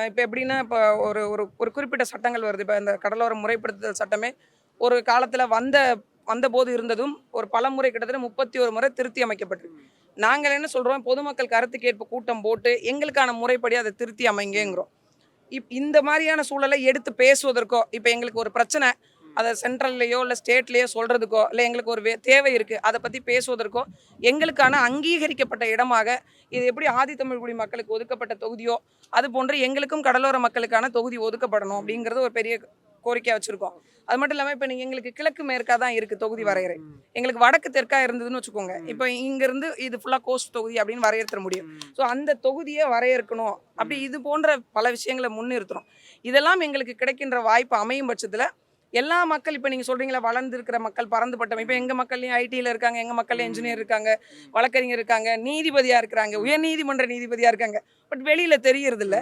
இப்போ எப்படின்னா, இப்போ ஒரு ஒரு ஒரு குறிப்பிட்ட சட்டங்கள் வருது. இப்போ இந்த கடலோர முறைப்படுத்துதல் சட்டமே ஒரு காலத்தில வந்தபோது இருந்ததும், ஒரு பலமுறை கிட்டத்தட்ட 31 முறை திருத்தி அமைக்கப்பட்டிருக்கு. நாங்கள் என்ன சொல்றோம், பொதுமக்கள் கருத்து கேட்பு கூட்டம் போட்டு, எங்களுக்கான முறைப்படி அத திருத்தி அமைங்கங்கிறோம். இந்த மாரியான சூழலை எடுத்து பேசுவதற்கோ, இப்ப எங்களுக்கு ஒரு பிரச்சனை, அத சென்ட்ரல்லயோ, இல்ல ஸ்டேட்லயோ சொல்றதுக்கோ, இல்ல எங்களுக்கு ஒரு தேவை இருக்கு. அத பத்தி பேசுவதற்கோ, எங்களுக்கான அங்கீகரிக்கப்பட்ட இடமாக, இது எப்படி ஆதித்தமிழ் குடி மக்களுக்கு ஒதுக்கப்பட்ட தொகுதியோ, அதுபோன்று எங்களுக்கும் கடலோர மக்களுக்கான தொகுதி ஒதுக்கப்படணும் அப்படிங்கிறது ஒரு பெரிய கோரிக்கையா வச்சிருக்கோம். அது மட்டும் இல்லாம இப்ப நீங்க எங்களுக்கு கிழக்கு மேற்கா தான் இருக்கு தொகுதி வரையறை. எங்களுக்கு வடக்கு தெற்கா இருந்ததுன்னு வச்சுக்கோங்க. இப்ப இங்கிருந்து இது ஃபுல்லா கோஸ்ட் தொகுதி அப்படின்னு வரையறுத்துற முடியும். ஸோ அந்த தொகுதிய வரையறுக்கணும். அப்படி இது போன்ற பல விஷயங்கள முன்னிறுத்துறோம். இதெல்லாம் எங்களுக்கு கிடைக்கின்ற வாய்ப்பு அமையும் பட்சத்துல, எல்லா மக்கள் இப்ப நீங்க சொல்றீங்கல்ல வளர்ந்திருக்கிற மக்கள் பறந்துபட்டவங்க. இப்ப எங்க மக்கள்லயும் ஐடில இருக்காங்க, எங்க மக்கள்ல என்ஜினியர் இருக்காங்க, வழக்கறிஞர் இருக்காங்க, நீதிபதியா இருக்கிறாங்க, உயர்நீதிமன்ற நீதிபதியா இருக்காங்க. பட் வெளியில தெரியறதில்ல.